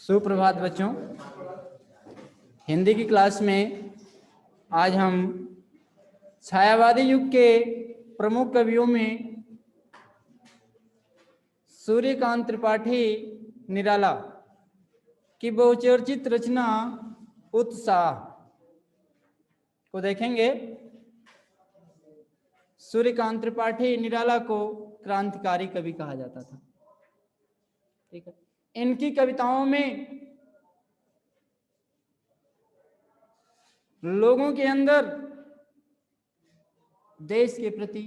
सुप्रभात बच्चों। हिंदी की क्लास में आज हम छायावादी युग के प्रमुख कवियों में सूर्यकांत त्रिपाठी निराला की बहुचर्चित रचना उत्साह को देखेंगे। सूर्यकांत त्रिपाठी निराला को क्रांतिकारी कवि कहा जाता था। ठीक है, इनकी कविताओं में लोगों के अंदर देश के प्रति,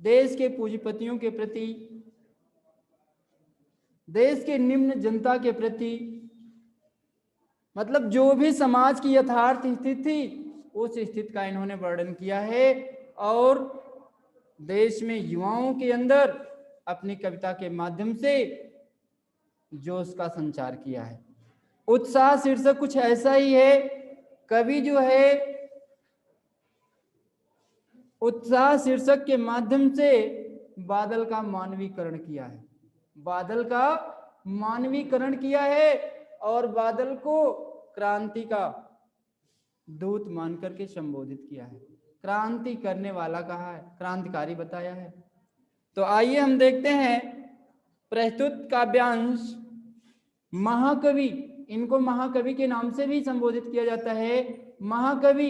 देश के पूंजीपतियों के प्रति, देश के निम्न जनता के प्रति, मतलब जो भी समाज की यथार्थ स्थिति थी उस स्थिति का इन्होंने वर्णन किया है और देश में युवाओं के अंदर अपनी कविता के माध्यम से जोश का संचार किया है। उत्साह शीर्षक कुछ ऐसा ही है। कवि जो है उत्साह शीर्षक के माध्यम से बादल का मानवीकरण किया है, बादल का मानवीकरण किया है और बादल को क्रांति का दूत मान करके संबोधित किया है, क्रांति करने वाला कहा है, क्रांतिकारी बताया है। तो आइए हम देखते हैं प्रस्तुत काव्यांश महाकवि, इनको महाकवि के नाम से भी संबोधित किया जाता है। महाकवि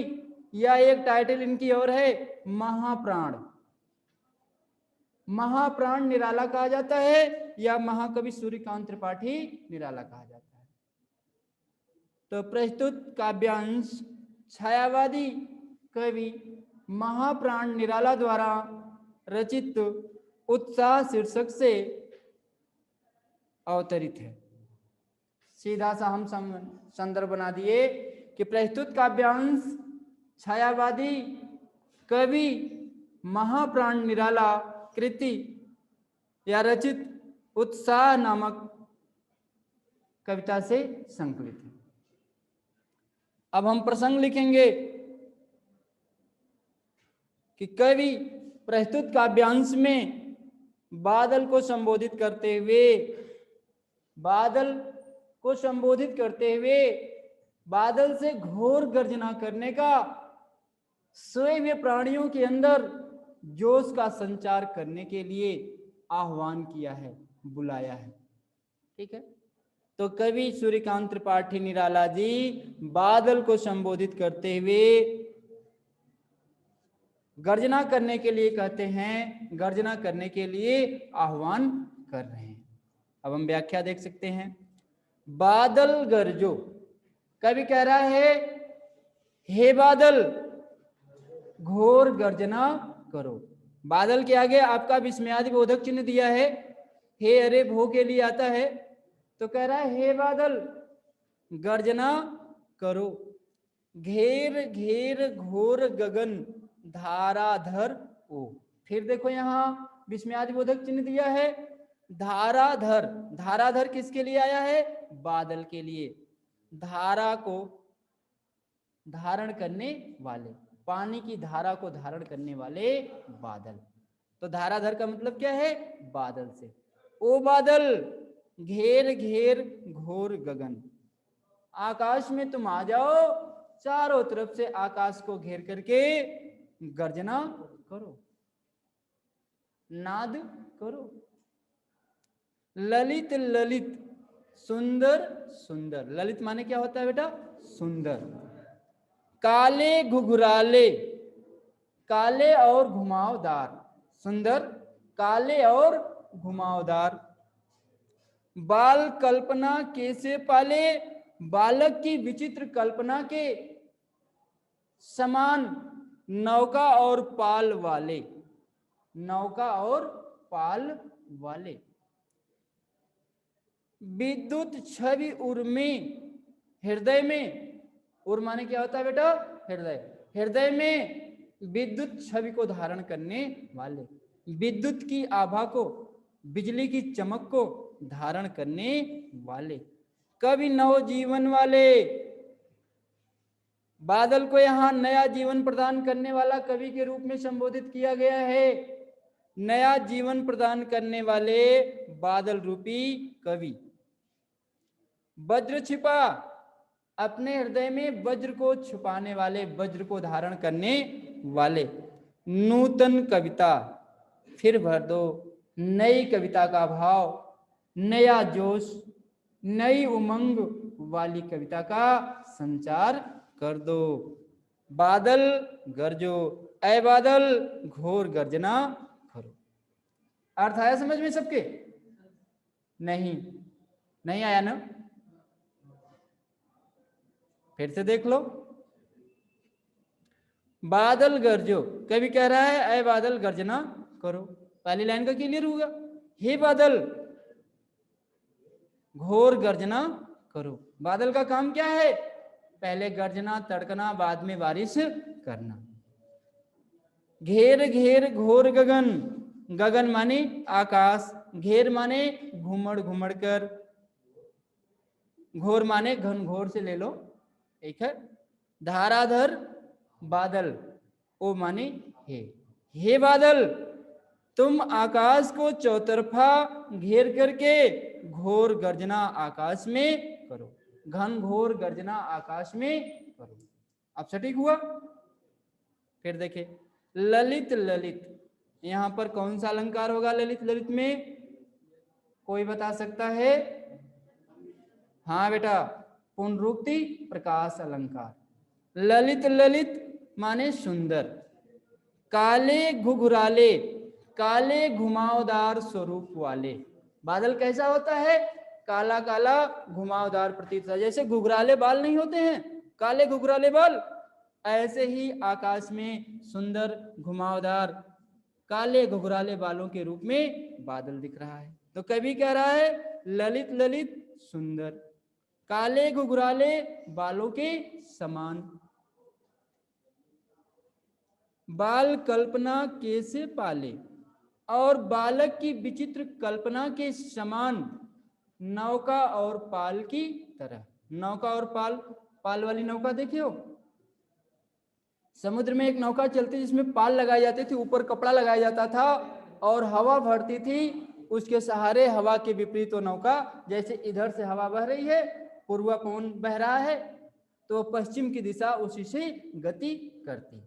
या एक टाइटल इनकी और है महाप्राण, महाप्राण निराला कहा जाता है या महाकवि सूर्यकांत त्रिपाठी निराला कहा जाता है। तो प्रस्तुत काव्यांश छायावादी कवि महाप्राण निराला द्वारा रचित उत्साह शीर्षक से अवतरित है। सीधा सा हम संदर्भ बना दिए कि प्रस्तुत काव्यांश छायावादी कवि महाप्राण निराला कृति या रचित उत्साह नामक कविता से संकलित है। अब हम प्रसंग लिखेंगे कि कवि प्रस्तुत काव्यांश में बादल को संबोधित करते हुए, बादल को संबोधित करते हुए बादल से घोर गर्जना करने का, सोए हुए प्राणियों के अंदर जोश का संचार करने के लिए आह्वान किया है, बुलाया है। ठीक है, तो कवि सूर्यकांत त्रिपाठी निराला जी बादल को संबोधित करते हुए गर्जना करने के लिए कहते हैं, गर्जना करने के लिए आह्वान कर रहे हैं। अब हम व्याख्या देख सकते हैं। बादल गरजो, कवि कह रहा है हे बादल घोर गर्जना करो। बादल के आगे आपका विस्मयादि बोधक चिन्ह दिया है, हे अरे भो के लिए आता है, तो कह रहा है हे बादल गर्जना करो, घेर घेर घोर गगन धाराधर ओ। फिर देखो यहां विस्मयादि बोधक चिन्ह दिया है धाराधर, धाराधर किसके लिए आया है? बादल के लिए। धारा को धारण करने वाले, पानी की धारा को धारण करने वाले बादल। तो धाराधर का मतलब क्या है? बादल से। ओ बादल घेर घेर घोर गगन, आकाश में तुम आ जाओ, चारों तरफ से आकाश को घेर करके गर्जना करो, नाद करो। ललित ललित सुंदर सुंदर, ललित माने क्या होता है बेटा? सुंदर। काले घुघराले, काले और घुमावदार, सुंदर काले और घुमावदार। बाल कल्पना कैसे पाले, बालक की विचित्र कल्पना के समान नौका और पाल वाले, नौका और पाल वाले। विद्युत छवि उर्मी हृदय में, उर माने क्या होता है बेटा? हृदय। हृदय में विद्युत छवि को धारण करने वाले, विद्युत की आभा को, बिजली की चमक को धारण करने वाले, कवि नव जीवन वाले। बादल को यहाँ नया जीवन प्रदान करने वाला कवि के रूप में संबोधित किया गया है। नया जीवन प्रदान करने वाले बादल रूपी कवि। वज्र छिपा, अपने हृदय में वज्र को छुपाने वाले, वज्र को धारण करने वाले। नूतन कविता, फिर भर दो नई कविता का भाव, नया जोश, नई उमंग वाली कविता का संचार कर दो। बादल गरजो, ऐ बादल घोर गर्जना करो। अर्थ आया समझ में सबके? नहीं, नहीं आया ना? फिर से देख लो। बादल गरजो, कवि कह रहा है ऐ बादल गर्जना करो। पहली लाइन का क्लियर होगा, हे बादल घोर गर्जना करो। बादल का काम क्या है? पहले गर्जना तड़कना, बाद में बारिश करना। घेर घेर घोर गगन, गगन माने आकाश, घेर माने घुमड़ घुमड़ कर, घोर माने घनघोर से ले लो, एक है। धाराधर बादल, ओ माने हे बादल तुम आकाश को चौतरफा घेर करके घोर गर्जना आकाश में करो, घन घोर गर्जना आकाश में करो। अब सटीक हुआ? फिर देखे ललित ललित, यहां पर कौन सा अलंकार होगा ललित ललित में? कोई बता सकता है? हाँ बेटा, पुनरुक्ति प्रकाश अलंकार। ललित ललित माने सुंदर, काले घुघराले, काले घुमावदार स्वरूप वाले। बादल कैसा होता है? काला काला घुमावदार प्रतीत होता है, जैसे घुघराले बाल नहीं होते हैं, काले घुघराले बाल, ऐसे ही आकाश में सुंदर घुमावदार काले घुघराले बालों के रूप में बादल दिख रहा है। तो कवि कह रहा है ललित ललित सुंदर, काले घुघराले बालों के समान, बाल कल्पना कैसे पाले, और बालक की विचित्र कल्पना के समान, नौका और पाल की तरह। नौका और पाल, पाल वाली नौका देखे हो? समुद्र में एक नौका चलती जिसमें पाल लगाई जाती थी, ऊपर कपड़ा लगाया जाता था और हवा भरती थी, उसके सहारे हवा के विपरीत वो नौका, जैसे इधर से हवा बह रही है, पूर्वा पवन बह रहा है, तो पश्चिम की दिशा उसी से गति करती।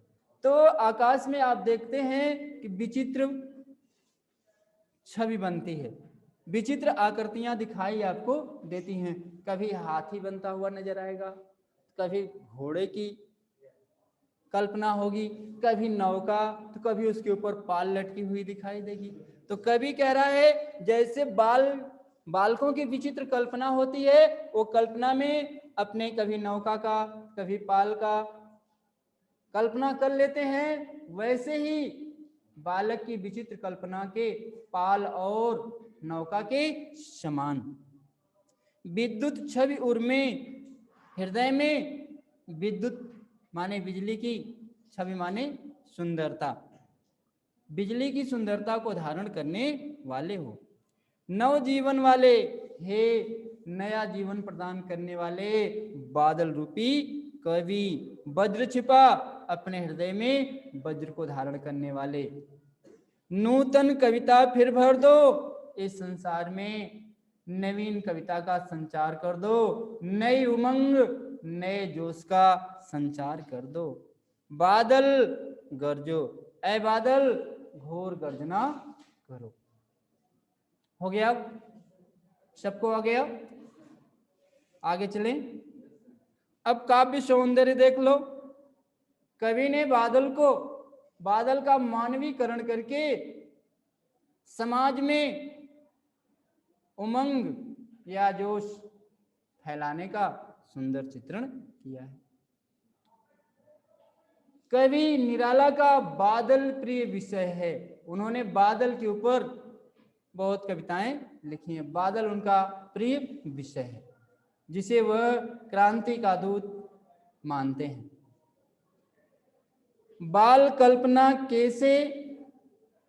तो आकाश में आप देखते हैं कि विचित्र छवि बनती है, विचित्र आकृतियां दिखाई आपको देती हैं। कभी हाथी बनता हुआ नजर आएगा, कभी घोड़े की कल्पना होगी, कभी नौका, तो कभी उसके ऊपर पाल लटकी हुई दिखाई देगी। तो कवि कह रहा है जैसे बालकों की विचित्र कल्पना होती है, वो कल्पना में अपने कभी नौका का कभी पाल का कल्पना कर लेते हैं, वैसे ही बालक की विचित्र कल्पना के पाल और नौका के समान। विद्युत छवि उर्मे, हृदय में विद्युत माने बिजली की, छवि माने सुंदरता, बिजली की सुंदरता को धारण करने वाले हो। नव जीवन वाले, हे नया जीवन प्रदान करने वाले बादल रूपी कवि, वज्र छिपा, अपने हृदय में वज्र को धारण करने वाले। नूतन कविता फिर भर दो, इस संसार में नवीन कविता का संचार कर दो, नई उमंग नए जोश का संचार कर दो। बादल गरजो, ऐ बादल घोर गर्जना करो। हो गया? सबको आ गया? आगे चलें। अब काव्य सौंदर्य देख लो। कवि ने बादल को, बादल का मानवीकरण करके समाज में उमंग या जोश फैलाने का सुंदर चित्रण किया है। कवि निराला का बादल प्रिय विषय है, उन्होंने बादल के ऊपर बहुत कविताएं लिखी हैं। बादल उनका प्रिय विषय है, जिसे वह क्रांति का दूत मानते हैं। बाल कल्पना कैसे,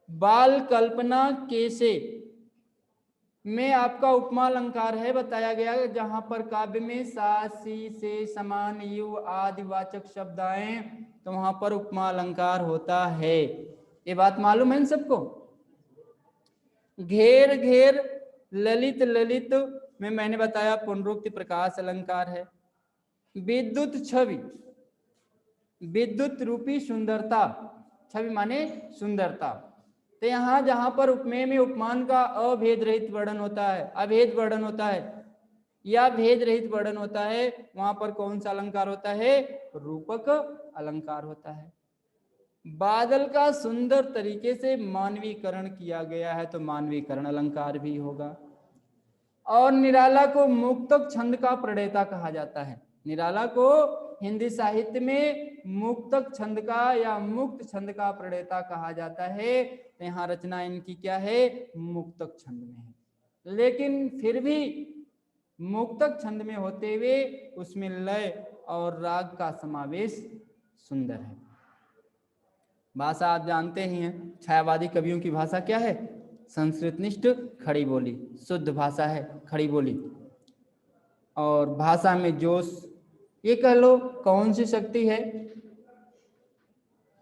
बाल कल्पना कैसे में आपका उपमा अलंकार है बताया गया, जहां पर काव्य में सा सी से समान यु आदि वाचक शब्द आए तो वहां पर उपमा अलंकार होता है। ये बात मालूम है इन सबको? घेर घेर ललित ललित में मैंने बताया पुनरुक्ति प्रकाश अलंकार है। विद्युत छवि, विद्युत रूपी सुंदरता, छवि माने सुंदरता। तो यहाँ जहां पर उपमेय में उपमान का अभेद रहित वर्णन होता है, अभेद वर्णन होता है या भेद रहित वर्णन होता है, वहां पर कौन सा अलंकार होता है? रूपक अलंकार होता है। बादल का सुंदर तरीके से मानवीकरण किया गया है तो मानवीकरण अलंकार भी होगा। और निराला को मुक्तक छंद का प्रणेता कहा जाता है। निराला को हिंदी साहित्य में मुक्तक छंद का या मुक्त छंद का प्रणेता कहा जाता है। तो यहाँ रचना इनकी क्या है? मुक्तक छंद में है, लेकिन फिर भी मुक्तक छंद में होते हुए उसमें लय और राग का समावेश सुंदर है। भाषा आप जानते ही हैं, छायावादी कवियों की भाषा क्या है? संस्कृतनिष्ठ खड़ी बोली, शुद्ध भाषा है खड़ी बोली। और भाषा में जोश, ये कह लो कौन सी शक्ति है?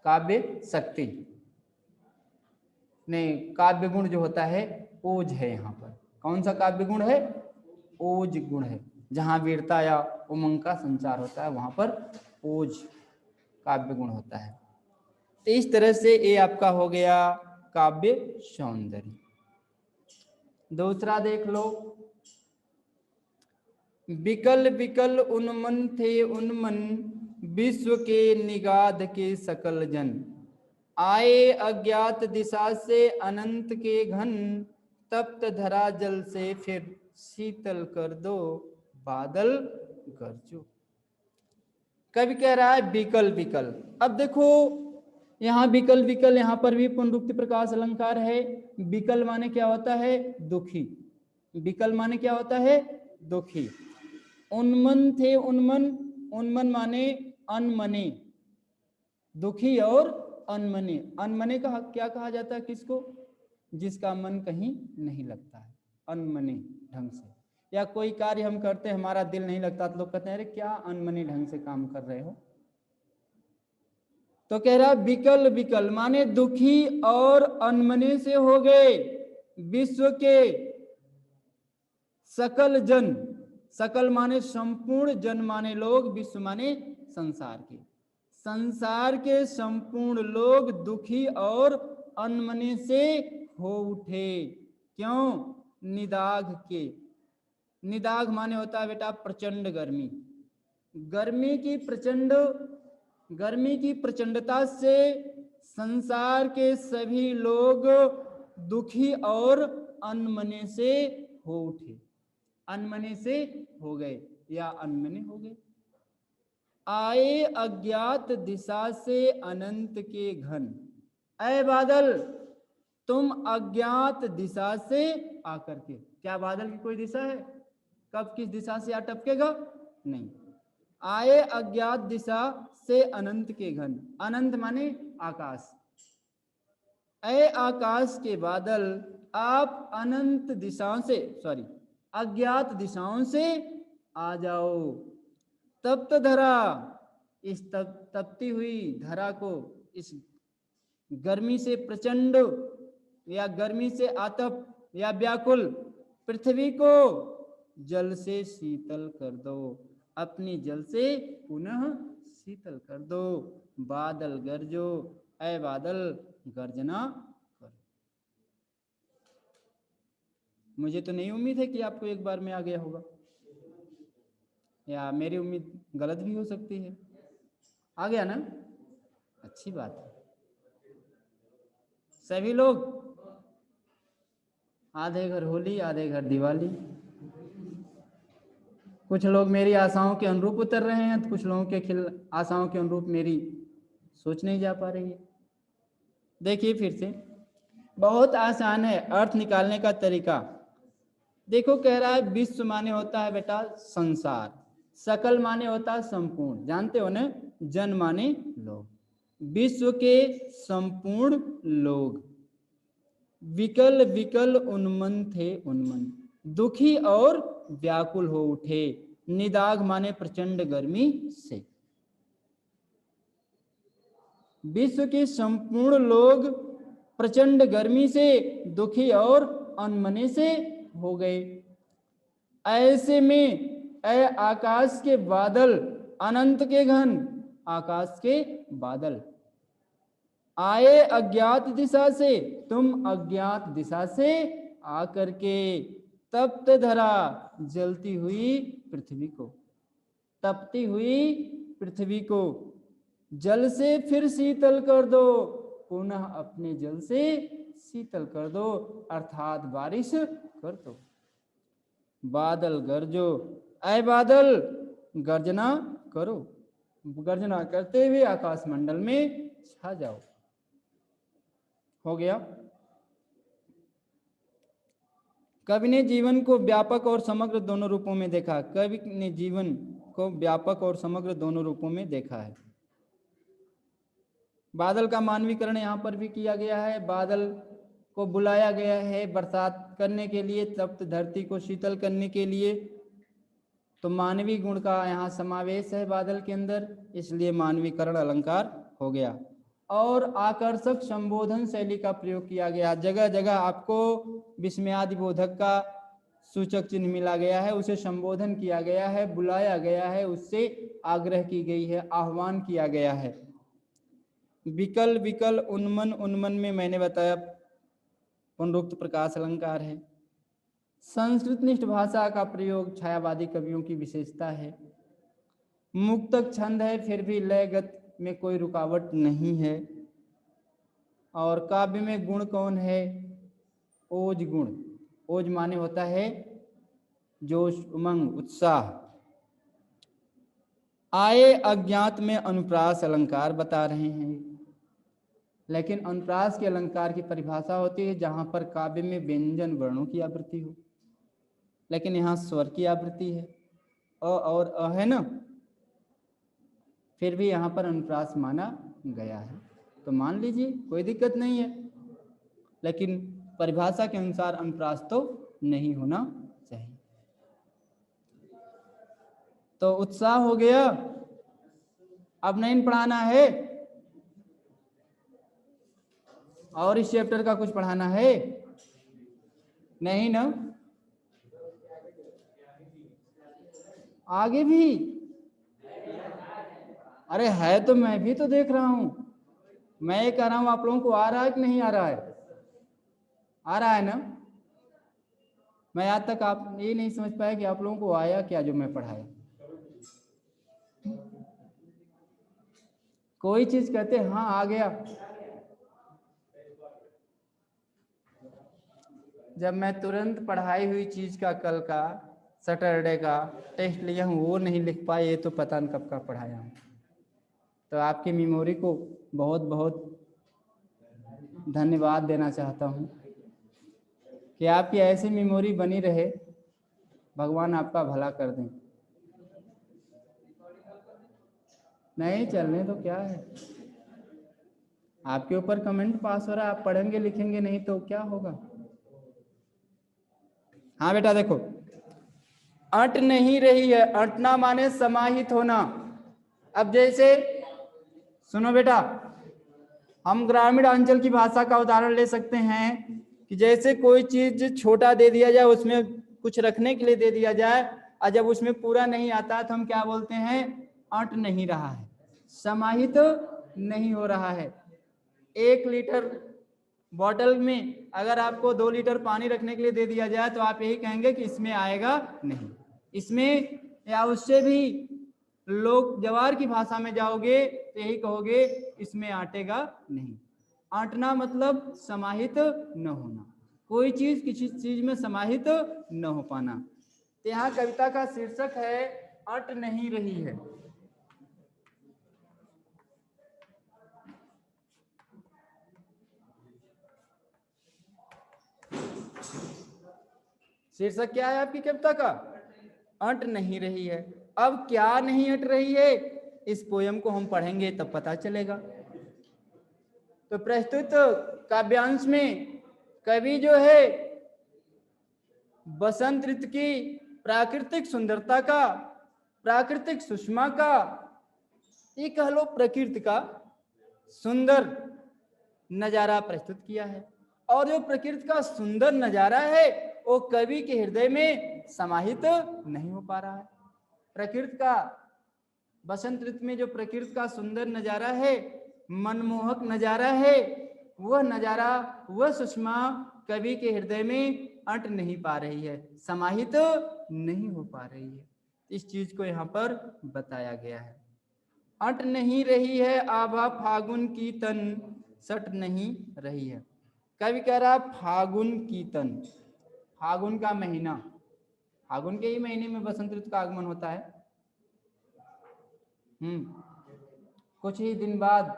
काव्य शक्ति नहीं, काव्य गुण जो होता है ओज है। यहाँ पर कौन सा काव्य गुण है? ओज गुण है। जहाँ वीरता या उमंग का संचार होता है वहां पर ओज काव्य गुण होता है। तो इस तरह से ये आपका हो गया काव्य सौंदर्य। दूसरा देख लो, विकल विकल उन्मन थे उन्मन, विश्व के निगाध के सकल जन, आए अज्ञात दिशा से अनंत के घन, तप्त धरा जल से फिर शीतल कर दो बादल गरजो। कवि कह रहा है विकल विकल। अब देखो यहाँ विकल विकल, यहाँ पर भी पुनरुक्ति प्रकाश अलंकार है। विकल माने क्या होता है? दुखी। विकल माने क्या होता है? दुखी। उन्मन थे उन्मन, उन्मन माने अनमने, दुखी और अनमने। अनमने का क्या कहा जाता है किसको? जिसका मन कहीं नहीं लगता है, अनमने ढंग से। या कोई कार्य हम करते हैं हमारा दिल नहीं लगता तो लोग कहते हैं अरे क्या अनमने ढंग से काम कर रहे हो। तो कह रहा विकल विकल माने दुखी और अनमने से हो गए विश्व के सकल जन। सकल माने संपूर्ण, जन माने लोग, विश्व माने संसार के। संसार के संपूर्ण लोग दुखी और अनमने से हो उठे। क्यों? निदाघ के। निदाघ माने होता है बेटा प्रचंड गर्मी। गर्मी की प्रचंडता से संसार के सभी लोग दुखी और अनमने से हो उठे। अनमने से हो गए या अनमने हो गए। आए अज्ञात दिशा से अनंत के घन। ऐ बादल तुम अज्ञात दिशा से आकर के, क्या बादल की कोई दिशा है? कब किस दिशा से आ टपकेगा? नहीं। आए अज्ञात दिशा से अनंत के घन। अनंत माने आकाश। ऐ आकाश के बादल आप अनंत दिशाओं से, सॉरी अज्ञात दिशाओं से आ जाओ। तप्त धरा, इस तपती हुई धरा को, इस गर्मी से प्रचंड या गर्मी से आतप या व्याकुल पृथ्वी को जल से शीतल कर दो। अपनी जल से पुनः शीतल कर दो। बादल गरजो, ऐ बादल गर्जना करो। मुझे तो नहीं उम्मीद है कि आपको एक बार में आ गया होगा, या मेरी उम्मीद गलत भी हो सकती है। आ गया ना? अच्छी बात है। सभी लोग, आधे घर होली आधे घर दिवाली। कुछ लोग मेरी आशाओं के अनुरूप उतर रहे हैं तो कुछ लोगों के आशाओं के अनुरूप मेरी सोच नहीं जा पा रही है। देखिए फिर से, बहुत आसान है अर्थ निकालने का तरीका। देखो कह रहा है विश्व माने होता है बेटा संसार, सकल माने होता है संपूर्ण, जानते हो ना? जन माने लोग, विश्व के संपूर्ण लोग। विकल विकल उन्मन थे उन्मन, दुखी और व्याकुल हो उठे। निदाघ माने प्रचंड गर्मी से। विश्व के संपूर्ण लोग प्रचंड गर्मी से दुखी और अनमने से हो गए। ऐसे में ऐ आकाश के बादल, अनंत के घन, आकाश के बादल, आए अज्ञात दिशा से, तुम अज्ञात दिशा से आकर के तप्त धरा, जलती हुई पृथ्वी को, तपती हुई पृथ्वी को जल से फिर शीतल कर दो, पुनः अपने जल से शीतल कर दो, अर्थात बारिश कर दो। बादल गरजो, ऐ बादल गर्जना करो, गर्जना करते हुए आकाश मंडल में छा जाओ। हो गया। कवि ने जीवन को व्यापक और समग्र दोनों रूपों में देखा। कवि ने जीवन को व्यापक और समग्र दोनों रूपों में देखा है। बादल का मानवीकरण यहाँ पर भी किया गया है। बादल को बुलाया गया है बरसात करने के लिए, तप्त धरती को शीतल करने के लिए। तो मानवीय गुण का यहाँ समावेश है बादल के अंदर, इसलिए मानवीकरण अलंकार हो गया। और आकर्षक संबोधन शैली का प्रयोग किया गया। जगह जगह आपको विस्मयादि बोधक का सूचक चिन्ह मिला गया है, उसे संबोधन किया गया है, बुलाया गया है, उससे आग्रह की गई है, आह्वान किया गया है। विकल विकल उन्मन, उन्मन में मैंने बताया पुनरुक्त प्रकाश अलंकार है। संस्कृत निष्ठ भाषा का प्रयोग छायावादी कवियों की विशेषता है। मुक्तक छंद है, फिर भी लयगत में कोई रुकावट नहीं है। और काव्य में गुण कौन है? ओज गुण। ओज माने होता है जोश, उमंग, उत्साह। आए अज्ञात में अनुप्रास अलंकार बता रहे हैं, लेकिन अनुप्रास के अलंकार की परिभाषा होती है जहां पर काव्य में व्यंजन वर्णों की आवृत्ति हो, लेकिन यहाँ स्वर की आवृत्ति है, अ और अ है ना, फिर भी यहाँ पर अनुप्रास माना गया है, तो मान लीजिए, कोई दिक्कत नहीं है। लेकिन परिभाषा के अनुसार अनुप्रास तो नहीं होना चाहिए। तो उत्साह हो गया। अब नहीं पढ़ाना है और इस चैप्टर का कुछ पढ़ाना है? नहीं ना? आगे भी? अरे है तो मैं भी तो देख रहा हूं। मैं ये कह रहा हूं आप लोगों को आ रहा है कि नहीं आ रहा है? आ रहा है ना? मैं आज तक आप ये नहीं समझ पाया कि आप लोगों को आया क्या जो मैं पढ़ाया। कोई चीज कहते हाँ आ गया। जब मैं तुरंत पढ़ाई हुई चीज का कल का सैटरडे का टेस्ट लिया हूँ वो नहीं लिख पाए, ये तो पता नहीं कब का पढ़ाया हूँ। तो आपकी मेमोरी को बहुत बहुत धन्यवाद देना चाहता हूँ कि आपकी ऐसी मेमोरी बनी रहे, भगवान आपका भला कर दें। नहीं चलने तो क्या है, आपके ऊपर कमेंट पास हो रहा है, आप पढ़ेंगे लिखेंगे नहीं तो क्या होगा। हाँ बेटा देखो, अट नहीं रही है, अटना माने समाहित होना। अब जैसे सुनो बेटा, हम ग्रामीण अंचल की भाषा का उदाहरण ले सकते हैं कि जैसे कोई चीज छोटा दे दिया जाए, उसमें कुछ रखने के लिए दे दिया जाए, और जब उसमें पूरा नहीं आता तो हम क्या बोलते हैं? अट नहीं रहा है, समाहित नहीं हो रहा है। 1 लीटर बॉटल में अगर आपको 2 लीटर पानी रखने के लिए दे दिया जाए तो आप यही कहेंगे कि इसमें आएगा नहीं, इसमें, या उससे भी लोग जवार की भाषा में जाओगे तो यही कहोगे इसमें आटेगा नहीं। आटना मतलब समाहित न होना, कोई चीज किसी चीज में समाहित न हो पाना। तो यहाँ कविता का शीर्षक है अट नहीं रही है। शीर्षक क्या है आपकी कविता का? अट नहीं रही है। अब क्या नहीं अट रही है, इस पोयम को हम पढ़ेंगे तब पता चलेगा। तो प्रस्तुत काव्यांश में कवि जो है बसंत ऋतु की प्राकृतिक सुंदरता का, प्राकृतिक सुषमा का, ये कह लो प्रकृति का सुंदर नजारा प्रस्तुत किया है। और जो प्रकृति का सुंदर नजारा है वो कवि के हृदय में समाहित नहीं हो पा रहा है। प्रकृति का, बसंत ऋतु में जो प्रकृति का सुंदर नजारा है, मनमोहक नजारा है, वह नजारा, वह सुषमा कवि के हृदय में अट नहीं पा रही है, समाहित नहीं हो पा रही है। इस चीज को यहाँ पर बताया गया है। अट नहीं रही है आभा फागुन की तन, सट नहीं रही है। कवि कह रहा फागुन की तन, फागुन का महीना, फागुन के ही महीने में बसंत ऋतु का आगमन होता है। कुछ ही दिन बाद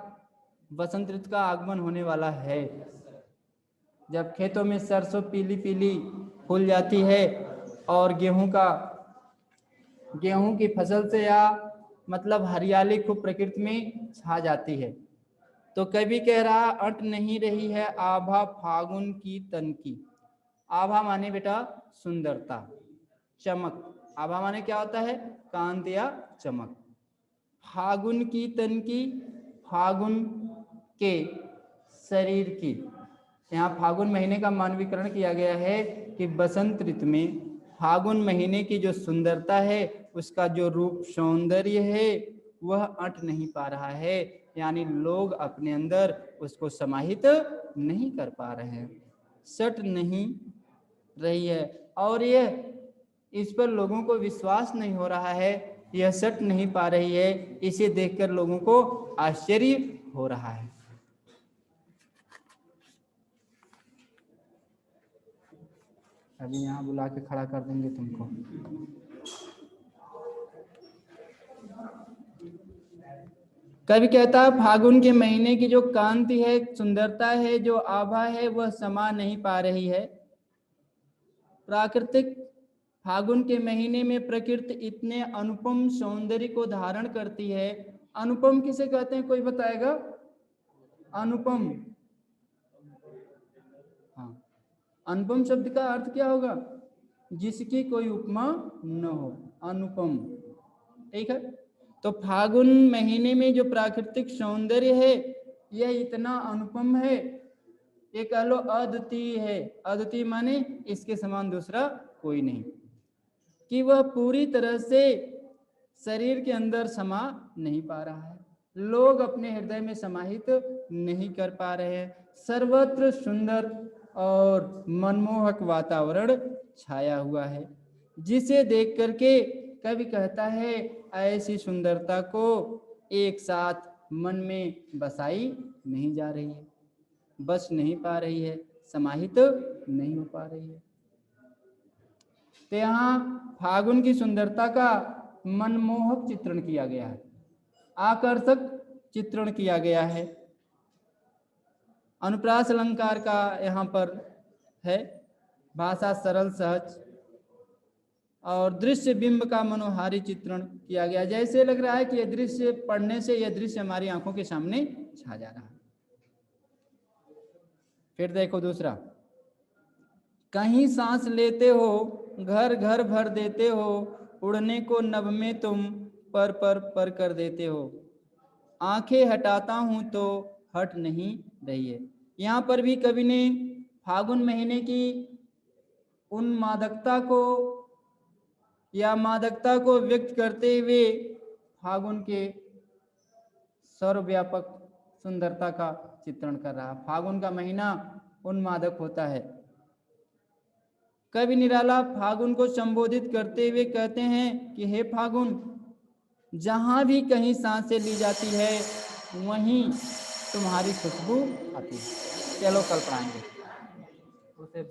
बसंत ऋतु का आगमन होने वाला है, जब खेतों में सरसों पीली पीली फूल जाती है और गेहूं की फसल से या मतलब हरियाली खूब प्रकृति में छा जाती है। तो कवि कह रहा अट नहीं रही है आभा फागुन की तन की। आभा माने बेटा सुंदरता, चमक। आभा माने क्या होता है? कांत या चमक। फागुन की तन की, फागुन के शरीर की। यहाँ फागुन महीने का मानवीकरण किया गया है कि बसंत ऋतु में फागुन महीने की जो सुंदरता है, उसका जो रूप सौंदर्य है, वह अट नहीं पा रहा है, यानी लोग अपने अंदर उसको समाहित नहीं कर पा रहे हैं, सट नहीं रही है। और यह, इस पर लोगों को विश्वास नहीं हो रहा है, यह सट नहीं पा रही है, इसे देखकर लोगों को आश्चर्य हो रहा है। अभी यहाँ बुला के खड़ा कर देंगे तुमको। कवि कहता है फागुन के महीने की जो कांति है, सुंदरता है, जो आभा है, वह समा नहीं पा रही है। प्राकृतिक फागुन के महीने में प्रकृति इतने अनुपम सौंदर्य को धारण करती है। अनुपम किसे कहते हैं, कोई बताएगा? अनुपम, हाँ, अनुपम शब्द का अर्थ क्या होगा? जिसकी कोई उपमा न हो, अनुपम। ठीक है, तो फागुन महीने में जो प्राकृतिक सौंदर्य है, यह इतना अनुपम है, ये कह लो अद्वितीय है। अद्वितीय माने इसके समान दूसरा कोई नहीं, कि वह पूरी तरह से शरीर के अंदर समा नहीं पा रहा है, लोग अपने हृदय में समाहित नहीं कर पा रहे हैं। सर्वत्र सुंदर और मनमोहक वातावरण छाया हुआ है, जिसे देख करके कवि कहता है ऐसी सुंदरता को एक साथ मन में बसाई नहीं जा रही है, बस नहीं पा रही है, समाहित नहीं हो पा रही है। तो यहाँ फागुन की सुंदरता का मनमोहक चित्रण किया गया है, आकर्षक चित्रण किया गया है। अनुप्रास अलंकार का यहाँ पर है, भाषा सरल सहज और दृश्य बिंब का मनोहारी चित्रण किया गया, जैसे लग रहा है कि यह दृश्य पढ़ने से यह दृश्य हमारी आंखों के सामने छा जा रहा है। फिर देखो दूसरा, कहीं सांस लेते हो घर घर भर देते हो, उड़ने को नभ में तुम पर पर पर कर देते हो, आंखें हटाता हूं तो हट नहीं रही है। यहाँ पर भी कवि ने फागुन महीने की उन मादकता को या मादकता को व्यक्त करते हुए फागुन के सर्वव्यापक सुंदरता का चित्रण कर रहा है। फागुन का महीना उन्मादक होता है। कवि निराला फागुन को संबोधित करते हुए कहते हैं कि हे फागुन, जहां भी कहीं सांसें ली जाती है वहीं तुम्हारी खुशबू आती है। चलो कल पढ़ाएंगे उसे।